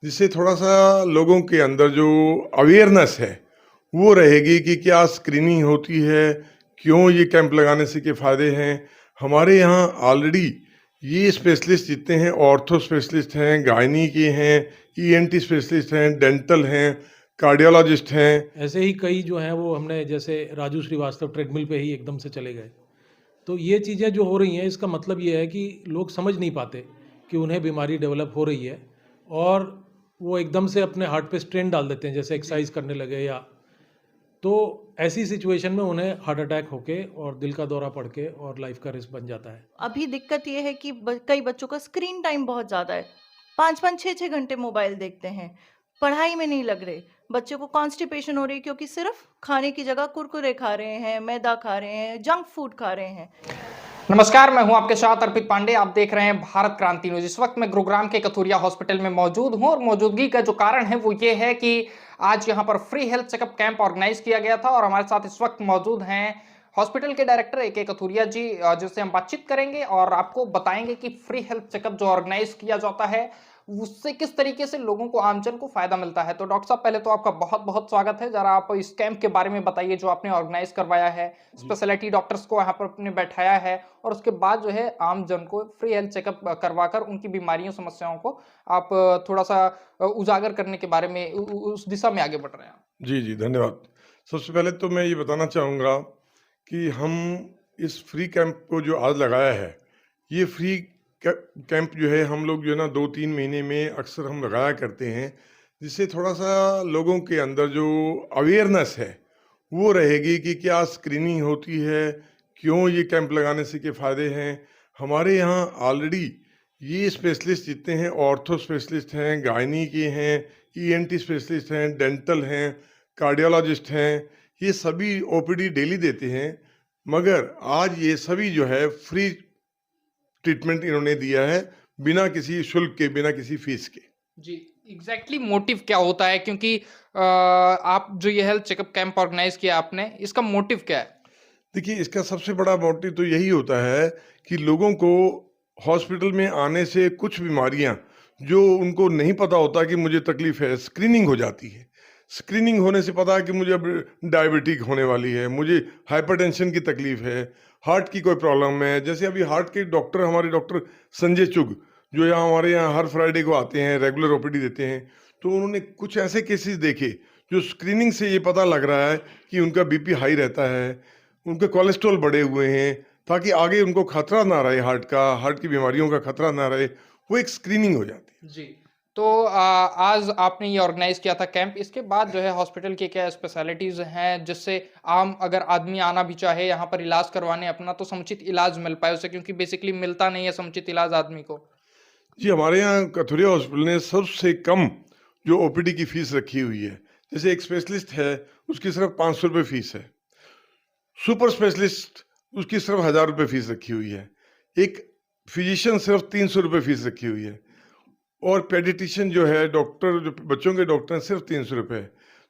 जिससे थोड़ा-सा लोगों के अंदर जो अवेयरनेस है, वो रहेगी कि क्या स्क्रीनिंग होती है, क्यों ये कैंप लगाने से क्या फ़ायदे हैं। हमारे यहाँ ऑलरेडी ये स्पेशलिस्ट जितने हैं, ऑर्थो स्पेशलिस्ट हैं, गायनी के हैं, ईएनटी स्पेशलिस्ट हैं, डेंटल हैं, कार्डियोलॉजिस्ट हैं। ऐसे ही कई जो हैं वो हमने जैसे राजू श्रीवास्तव ट्रेडमिल पे ही एकदम से चले गए। तो ये चीज़ें जो हो रही हैं इसका मतलब ये है कि लोग समझ नहीं पाते कि उन्हें बीमारी डेवलप हो रही है और वो एकदम से अपने हार्ट पे स्ट्रेन डाल देते हैं जैसे एक्सरसाइज करने लगे या तो ऐसी सिचुएशन में उन्हें हार्ट अटैक होके और दिल का दौरा पड़ के और लाइफ का रिस्क बन जाता है। अभी दिक्कत ये है कि कई बच्चों का स्क्रीन टाइम बहुत ज़्यादा है। 5-5 6-6 घंटे मोबाइल देखते हैं, पढ़ाई में नहीं लग रहे। बच्चों को कॉन्स्टिपेशन हो रही है क्योंकि सिर्फ खाने की जगह कुरकुरे खा रहे हैं, मैदा खा रहे हैं, जंक फूड खा रहे हैं। नमस्कार, मैं हूं आपके साथ अर्पित पांडे। आप देख रहे हैं भारत क्रांति न्यूज। इस वक्त मैं गुरुग्राम के कथुरिया हॉस्पिटल में मौजूद हूं और मौजूदगी का जो कारण है वो ये है कि आज यहां पर free health checkup camp organise किया गया था और हमारे साथ इस वक्त मौजूद हैं हॉस्पिटल के डायरेक्टर ए के कथुरिया जी, जिससे हम बातचीत करेंगे और आपको बताएंगे कि फ्री हेल्थ चेकअप जो ऑर्गेनाइज किया जाता है उससे किस तरीके से लोगों को, आमजन को फायदा मिलता है। तो डॉक्टर साहब, पहले तो आपका बहुत बहुत स्वागत है। जरा आप इस कैंप के बारे में बताइए जो आपने ऑर्गेनाइज करवाया है, स्पेशलिटी डॉक्टर्स को यहाँ पर आपने बैठाया है और उसके बाद जो है आम जन को फ्री हेल्थ चेकअप करवाकर उनकी बीमारियों, समस्याओं को आप थोड़ा सा उजागर करने के बारे में उस दिशा में आगे बढ़ रहे हैं। जी, जी, धन्यवाद। सबसे पहले तो मैं ये बताना चाहूँगा कि हम इस फ्री कैंप को जो आज लगाया है, ये फ्री कैंप जो है हम लोग जो है ना 2-3 महीने में अक्सर हम लगाया करते हैं, जिससे थोड़ा-सा लोगों के अंदर जो अवेयरनेस है, वो रहेगी कि क्या स्क्रीनिंग होती है, क्यों ये कैंप लगाने से क्या फ़ायदे हैं। हमारे यहाँ ऑलरेडी ये स्पेशलिस्ट जितने हैं, ऑर्थो स्पेशलिस्ट हैं, गायनी के हैं, ईएनटी स्पेशलिस्ट हैं, डेंटल हैं, कार्डियोलॉजिस्ट हैं, ये सभी ओपीडी डेली देते हैं। मगर आज ये सभी जो है फ्री ट्रीटमेंट इन्होंने दिया है, बिना किसी शुल्क के, बिना किसी फीस के। जी, एग्जैक्टली मोटिव क्या होता है? क्योंकि आप जो ये हेल्थ चेकअप कैंप ऑर्गेनाइज किया आपने, इसका मोटिव क्या है? देखिए, इसका सबसे बड़ा मोटिव तो यही होता है कि लोगों को हॉस्पिटल में आने से कुछ बीमारियां जो उनको नहीं पता होता कि मुझे तकलीफ है, स्क्रीनिंग हो जाती है। स्क्रीनिंग होने से पता है कि मुझे अब डायबिटिक होने वाली है, मुझे हाइपरटेंशन की तकलीफ है, हार्ट की कोई प्रॉब्लम है। जैसे अभी हार्ट के डॉक्टर, हमारे डॉक्टर संजय चुग, जो यहाँ हमारे यहाँ हर फ्राइडे को आते हैं, रेगुलर ओपीडी देते हैं, तो उन्होंने कुछ ऐसे केसेस देखे जो स्क्रीनिंग से ये पता लग रहा है कि उनका बीपी हाई रहता है, उनके कोलेस्ट्रॉल बढ़े हुए हैं, ताकि आगे उनको खतरा ना रहे, हार्ट की बीमारियों का खतरा ना रहे, वो एक स्क्रीनिंग हो जाती है। जी। तो आज आपने ये ऑर्गेनाइज किया था कैंप, इसके बाद जो है हॉस्पिटल की क्या स्पेशलिटीज़ हैं जिससे आम अगर आदमी आना भी चाहे यहाँ पर इलाज करवाने अपना, तो समुचित इलाज मिल पाए उसे, क्योंकि बेसिकली मिलता नहीं है समुचित इलाज आदमी को। जी, हमारे यहाँ कथुरिया हॉस्पिटल ने सबसे कम जो ओपीडी की फीस रखी हुई है। जैसे एक स्पेशलिस्ट है, उसकी सिर्फ 500 रुपये फीस है। सुपर स्पेशलिस्ट, उसकी सिर्फ 1000 रुपये फीस रखी हुई है। एक फिजिशियन सिर्फ 300 रुपये फीस रखी हुई है और पेडिट्रिशियन जो है, डॉक्टर जो बच्चों के डॉक्टर हैं, सिर्फ 300 रुपये।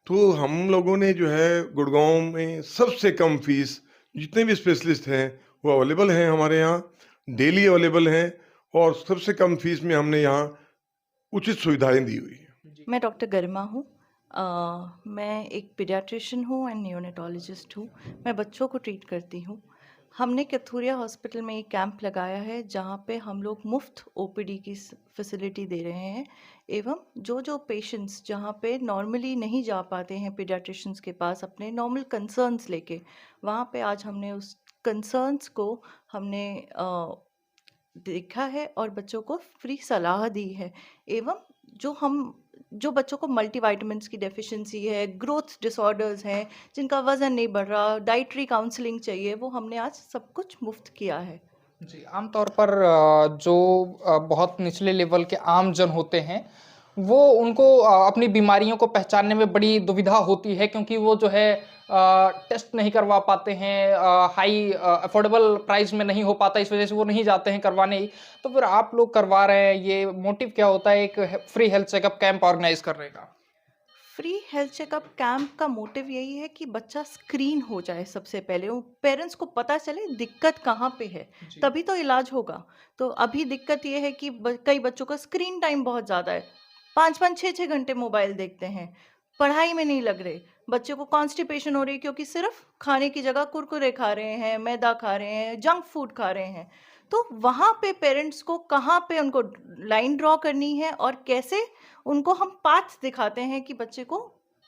तो हम लोगों ने जो है गुड़गांव में सबसे कम फीस, जितने भी स्पेशलिस्ट हैं वो अवेलेबल हैं हमारे यहाँ, डेली अवेलेबल हैं और सबसे कम फीस में हमने यहाँ उचित सुविधाएं दी हुई हैं। मैं डॉक्टर गरिमा हूँ। मैं एक पीडियाट्रिशियन हूँ एंड नियोनेटोलॉजिस्ट हूँ। मैं बच्चों को ट्रीट करती हूँ। हमने कथुरिया हॉस्पिटल में एक कैंप लगाया है जहाँ पे हम लोग मुफ्त ओपीडी की फैसिलिटी दे रहे हैं एवं जो पेशेंट्स जहाँ पे नॉर्मली नहीं जा पाते हैं पीडियाट्रिशियंस के पास अपने नॉर्मल कंसर्न्स लेके, वहाँ पे आज हमने उस कंसर्न्स को हमने देखा है और बच्चों को फ्री सलाह दी है एवं जो बच्चों को मल्टीविटामिन्स की डेफिशिएंसी है, ग्रोथ डिसऑर्डर्स हैं, जिनका वज़न नहीं बढ़ रहा, डाइटरी काउंसलिंग चाहिए, वो हमने आज सब कुछ मुफ्त किया है। जी, आमतौर पर जो बहुत निचले लेवल के आम जन होते हैं, वो उनको अपनी बीमारियों को पहचानने में बड़ी दुविधा होती है, क्योंकि वो जो है टेस्ट नहीं करवा पाते हैं, हाई अफोर्डेबल प्राइस में नहीं हो पाता, इस वजह से वो नहीं जाते हैं करवाने ही। तो फिर आप लोग करवा रहे हैं, ये मोटिव क्या होता है एक free health checkup camp organise करने का? फ्री हेल्थ चेकअप कैंप का मोटिव यही है कि बच्चा स्क्रीन हो जाए सबसे पहले, वो पेरेंट्स को पता चले दिक्कत कहाँ पे है, जी। तभी तो इलाज होगा। तो अभी दिक्कत ये है कि कई बच्चों का स्क्रीन टाइम बहुत ज़्यादा है। 5-5 6-6 घंटे मोबाइल देखते हैं, पढ़ाई में नहीं लग रहे, बच्चे को कॉन्स्टिपेशन हो रही है क्योंकि सिर्फ खाने की जगह कुरकुरे खा रहे हैं, मैदा खा रहे हैं, जंक फूड खा रहे हैं। तो वहाँ पे पेरेंट्स को कहाँ पे उनको लाइन ड्रॉ करनी है और कैसे उनको हम पाथ दिखाते हैं कि बच्चे को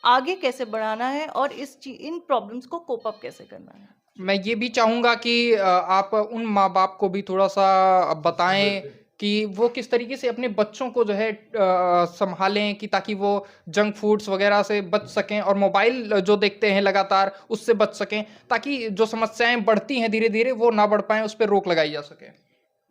आगे कैसे बढ़ाना है और इन प्रॉब्लम्स को कोप अप कैसे करना है। मैं ये भी चाहूँगा कि आप उन माँ-बाप को भी थोड़ा-सा बताएँ कि वो किस तरीके से अपने बच्चों को जो है सँभालें कि ताकि वो जंक फूड्स वग़ैरह से बच सकें और मोबाइल जो देखते हैं लगातार उससे बच सकें, ताकि जो समस्याएँ बढ़ती हैं धीरे-धीरे वो ना बढ़ पाएँ, उस पे रोक लगाई जा सके।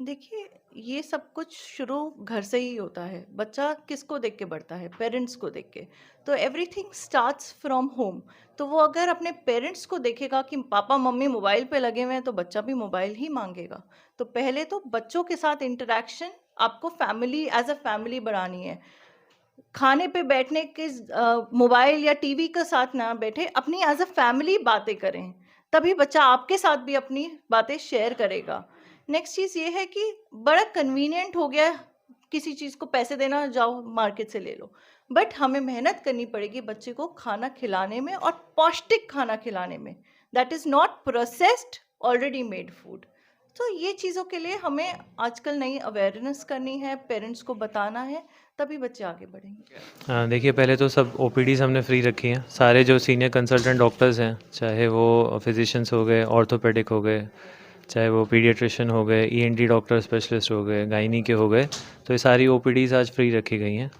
देखिए, ये सब कुछ शुरू घर से ही होता है। बच्चा किसको देख के बढ़ता है? पेरेंट्स को देख के। तो एवरीथिंग स्टार्ट्स फ्रॉम होम। तो वो अगर अपने पेरेंट्स को देखेगा कि पापा मम्मी मोबाइल पे लगे हुए हैं, तो बच्चा भी मोबाइल ही मांगेगा। तो पहले तो बच्चों के साथ इंटरेक्शन आपको फैमिली एज अ फैमिली बढ़ानी है। खाने पे बैठने के मोबाइल या टीवी के साथ ना बैठे, अपनी एज अ फैमिली बातें करें, तभी बच्चा आपके साथ भी अपनी बातें शेयर करेगा। नेक्स्ट चीज़ ये है कि बड़ा कन्वीनियंट हो गया है, किसी चीज़ को पैसे देना, जाओ मार्केट से ले लो, बट हमें मेहनत करनी पड़ेगी बच्चे को खाना खिलाने में और पौष्टिक खाना खिलाने में, that is not processed already made food. तो ये चीज़ों के लिए हमें आजकल नई अवेयरनेस करनी है, पेरेंट्स को बताना है, तभी बच्चे आगे बढ़ेंगे। हाँ, देखिए पहले तो सब ओपीडीज़ हमने फ्री रखी हैं। सारे जो सीनियर कंसल्टेंट डॉक्टर्स हैं, चाहे वो फिजिशियंस हो गए, ऑर्थोपेडिक हो गए, चाहे वो पीडियाट्रिशियन हो गए, ईएनटी डॉक्टर स्पेशलिस्ट हो गए, गायनी के हो गए, तो ये सारी ओपीडीज़ आज फ्री रखी गई हैं।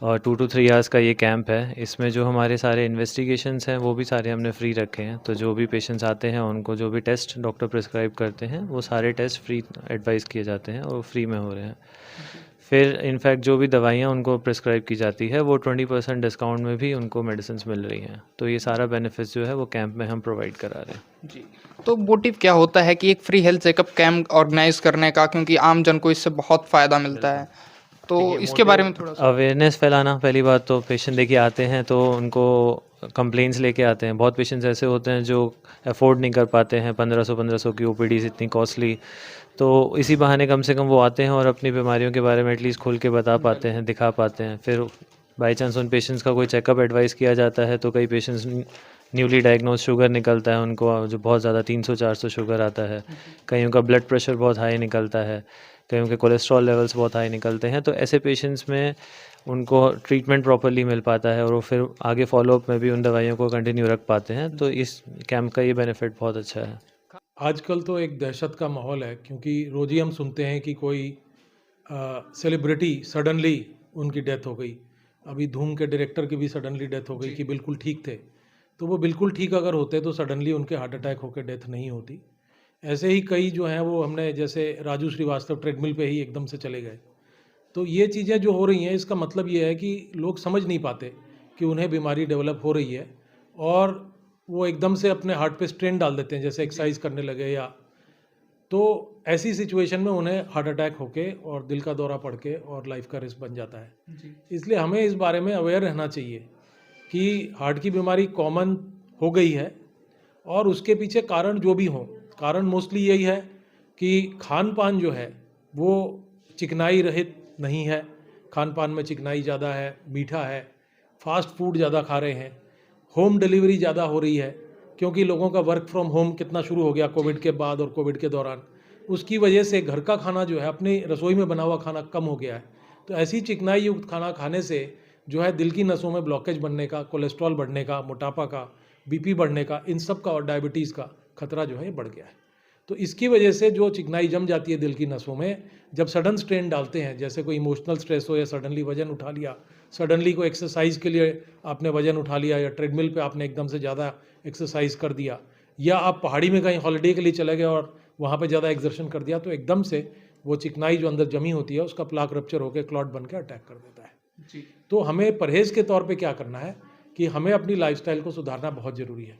और 2 to 3 आवर्स का ये कैंप है। इसमें जो हमारे सारे इन्वेस्टिगेशंस हैं वो भी सारे हमने फ्री रखे हैं। तो जो भी पेशेंट्स आते हैं उनको जो भी टेस्ट डॉक्टर प्रिस्क्राइब करते हैं वो सारे टेस्ट फ्री एडवाइस किए जाते हैं और फ्री में हो रहे हैं। फिर इनफैक्ट जो भी दवाइयाँ उनको प्रिस्क्राइब की जाती है वो 20% डिस्काउंट में भी उनको मेडिसिन्स मिल रही हैं। तो ये सारा बेनिफिट्स जो है वो कैंप में हम प्रोवाइड करा रहे हैं। जी। तो मोटिव क्या होता है कि एक free health checkup camp organise करने का, क्योंकि आम जन को इससे बहुत फ़ायदा मिलता है, तो इसके बारे में थोड़ा सा अवेयरनेस फैलाना। पहली बात तो पेशेंट देखिए आते हैं तो उनको कंप्लेंट्स लेके आते हैं। बहुत पेशेंट्स ऐसे होते हैं जो अफोर्ड नहीं कर पाते हैं 1500 की ओपीडीज़ इतनी कॉस्टली, तो इसी बहाने कम से कम वो आते हैं और अपनी बीमारियों के बारे में एटलीस्ट खुल के बता पाते हैं, दिखा पाते हैं। फिर बाई चांस उन पेशेंट्स का कोई चेकअप एडवाइस किया जाता है तो कई पेशेंट्स न्यूली डायग्नोज शुगर निकलता है उनको, जो बहुत ज़्यादा 300-400 शुगर आता है। कईयों का ब्लड प्रेशर बहुत हाई निकलता है, कईयों के कोलेस्ट्रॉल लेवल्स बहुत हाई निकलते हैं। तो ऐसे पेशेंट्स में उनको ट्रीटमेंट प्रॉपर्ली मिल पाता है और वो फिर आगे फॉलोअप में भी उन दवाइयों को कंटिन्यू रख पाते हैं। तो इस कैंप का ये बेनिफिट बहुत अच्छा है। आजकल तो एक दहशत का माहौल है, क्योंकि रोज़ ही हम सुनते हैं कि कोई सेलिब्रिटी सडनली उनकी डेथ हो गई। अभी धूम के डायरेक्टर की भी सडनली डेथ हो गई कि बिल्कुल ठीक थे। तो वो बिल्कुल ठीक अगर होते तो सडनली उनके हार्ट अटैक होकर डेथ नहीं होती। ऐसे ही कई जो हैं वो हमने, जैसे राजू श्रीवास्तव ट्रेडमिल पे ही एकदम से चले गए। तो ये चीज़ें जो हो रही हैं, इसका मतलब ये है कि लोग समझ नहीं पाते कि उन्हें बीमारी डेवलप हो रही है और वो एकदम से अपने हार्ट पे स्ट्रेन डाल देते हैं, जैसे एक्सरसाइज करने लगे या, तो ऐसी सिचुएशन में उन्हें हार्ट अटैक होके और दिल का दौरा पड़ के और लाइफ का रिस्क बन जाता है। इसलिए हमें इस बारे में अवेयर रहना चाहिए कि हार्ट की बीमारी कॉमन हो गई है और उसके पीछे कारण जो भी हों, कारण मोस्टली यही है कि खान पान जो है वो चिकनाई रहित नहीं है। खान पान में चिकनाई ज़्यादा है, मीठा है, फास्ट फूड ज़्यादा खा रहे हैं, होम डिलीवरी ज़्यादा हो रही है, क्योंकि लोगों का वर्क फ्रॉम होम कितना शुरू हो गया कोविड के बाद और कोविड के दौरान। उसकी वजह से घर का खाना जो है, अपनी रसोई में बना हुआ खाना कम हो गया है। तो ऐसी चिकनाई युक्त खाना खाने से जो है दिल की नसों में ब्लॉकेज बनने का, कोलेस्ट्रॉल बढ़ने का, मोटापा का, बीपी बढ़ने का, इन सब का और डायबिटीज़ का खतरा जो है ये बढ़ गया है। तो इसकी वजह से जो चिकनाई जम जाती है दिल की नसों में, जब सडन स्ट्रेन डालते हैं, जैसे कोई इमोशनल स्ट्रेस हो या सडनली वजन उठा लिया, सडनली कोई एक्सरसाइज के लिए आपने वजन उठा लिया या ट्रेडमिल पे आपने एकदम से ज़्यादा एक्सरसाइज कर दिया, या आप पहाड़ी में कहीं हॉलिडे के लिए चले गए और वहाँ पे ज़्यादा एक्सर्शन कर दिया, तो एकदम से वो चिकनाई जो अंदर जमी होती है उसका प्लाक रप्चर होकर क्लॉट बन के अटैक कर देता है। तो हमें परहेज़ के तौर पे क्या करना है कि हमें अपनी लाइफस्टाइल को सुधारना बहुत ज़रूरी है।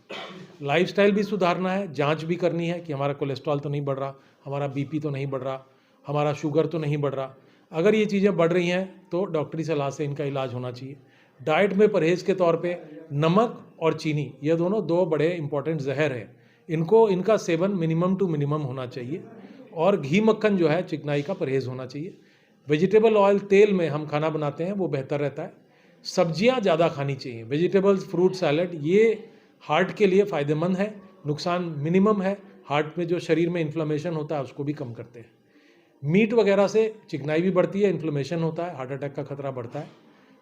लाइफस्टाइल भी सुधारना है, जांच भी करनी है कि हमारा कोलेस्ट्रॉल तो नहीं बढ़ रहा, हमारा बीपी तो नहीं बढ़ रहा, हमारा शुगर तो नहीं बढ़ रहा। अगर ये चीज़ें बढ़ रही हैं तो डॉक्टरी सलाह से इनका इलाज होना चाहिए। डाइट में परहेज़ के तौर पे नमक और चीनी, ये दोनों दो बड़े इंपॉर्टेंट जहर हैं, इनका सेवन मिनिमम टू मिनिमम होना चाहिए। और घी मक्खन जो है चिकनाई का परहेज़ होना चाहिए। वेजिटेबल ऑयल तेल में हम खाना बनाते हैं वो बेहतर रहता है। सब्जियां ज़्यादा खानी चाहिए, वेजिटेबल्स, फ्रूट, सैलड, ये हार्ट के लिए फ़ायदेमंद है, नुकसान मिनिमम है। हार्ट में जो शरीर में इन्फ्लेमेशन होता है उसको भी कम करते हैं। मीट वगैरह से चिकनाई भी बढ़ती है, इन्फ्लेमेशन होता है, हार्ट अटैक का खतरा बढ़ता है।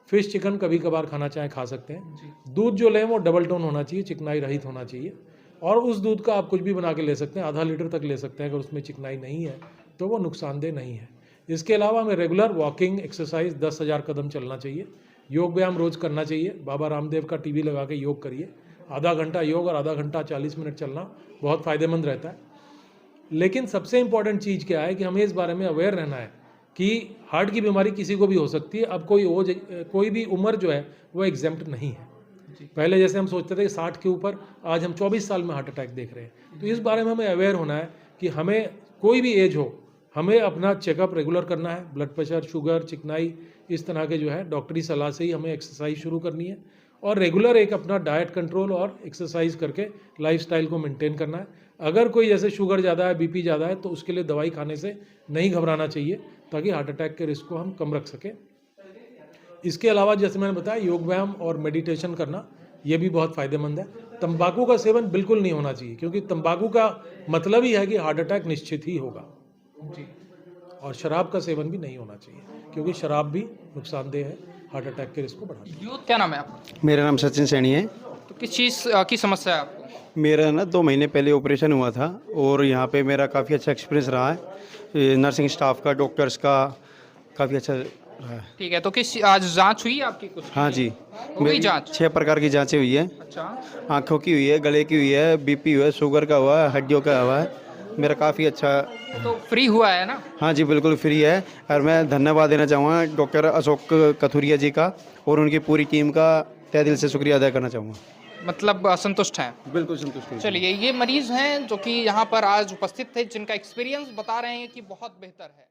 फिश, चिकन कभी कभार खाना चाहें खा सकते हैं। दूध जो लें वो डबल टोन होना चाहिए, चिकनाई रहित होना चाहिए। और उस दूध का आप कुछ भी बना के ले सकते हैं, आधा लीटर तक ले सकते हैं। अगर उसमें चिकनाई नहीं है तो वो नुकसानदेह नहीं है। इसके अलावा हमें रेगुलर वॉकिंग एक्सरसाइज 10,000 कदम चलना चाहिए। योग व्यायाम रोज़ करना चाहिए। बाबा रामदेव का टीवी लगा के योग करिए। आधा घंटा योग और आधा घंटा 40 मिनट चलना बहुत फ़ायदेमंद रहता है। लेकिन सबसे इम्पॉर्टेंट चीज़ क्या है कि हमें इस बारे में अवेयर रहना है कि हार्ट की बीमारी किसी को भी हो सकती है। अब कोई भी उम्र जो है वो एग्जेम्प्ट नहीं है। पहले जैसे हम सोचते थे 60 के ऊपर, आज हम 24 साल में हार्ट अटैक देख रहे हैं। तो इस बारे में हमें अवेयर होना है कि हमें कोई भी एज हो, हमें अपना चेकअप रेगुलर करना है। ब्लड प्रेशर, शुगर, चिकनाई, इस तरह के जो है डॉक्टरी सलाह से ही हमें एक्सरसाइज शुरू करनी है। और रेगुलर एक अपना डाइट कंट्रोल और एक्सरसाइज करके लाइफस्टाइल को मेंटेन करना है। अगर कोई जैसे शुगर ज़्यादा है, बीपी ज़्यादा है, तो उसके लिए दवाई खाने से नहीं घबराना चाहिए, ताकि हार्ट अटैक के रिस्क को हम कम रख सकें। इसके अलावा जैसे मैंने बताया, योग व्यायाम और मेडिटेशन करना ये भी बहुत फ़ायदेमंद है। तंबाकू का सेवन बिल्कुल नहीं होना चाहिए, क्योंकि तंबाकू का मतलब ही है कि हार्ट अटैक निश्चित ही होगा। और शराब का सेवन भी नहीं होना चाहिए, क्योंकि शराब भी नुकसानदेह है, हार्ट अटैक के रिस्क को बढ़ाती है। क्या नाम है आपका? मेरा नाम सचिन सैनी है। तो किस चीज़ की समस्या है आपको? मेरा ना 2 महीने पहले ऑपरेशन हुआ था और यहाँ पे मेरा काफ़ी अच्छा एक्सपीरियंस रहा है। ये नर्सिंग स्टाफ का, डॉक्टर्स का काफ़ी अच्छा रहा है। ठीक है, तो किस आज जांच हुई आपकी कुछ? हाँ जी, हो गई जांच? 6 प्रकार की जांचें हुई है। अच्छा, आँखों की हुई है, गले की हुई है, बीपी हुआ है, शुगर का हुआ है, हड्डियों का हुआ है। मेरा काफ़ी अच्छा। तो फ्री हुआ है ना? हाँ जी, बिल्कुल फ्री है। और मैं धन्यवाद देना चाहूँगा डॉक्टर अशोक कथुरिया जी का और उनकी पूरी टीम का तहे दिल से शुक्रिया अदा करना चाहूँगा। मतलब संतुष्ट हैं? बिल्कुल संतुष्ट हूँ। चलिए, ये मरीज हैं जो कि यहाँ पर आज उपस्थित थे, जिनका एक्सपीरियंस बता रहे हैं कि बहुत बेहतर है।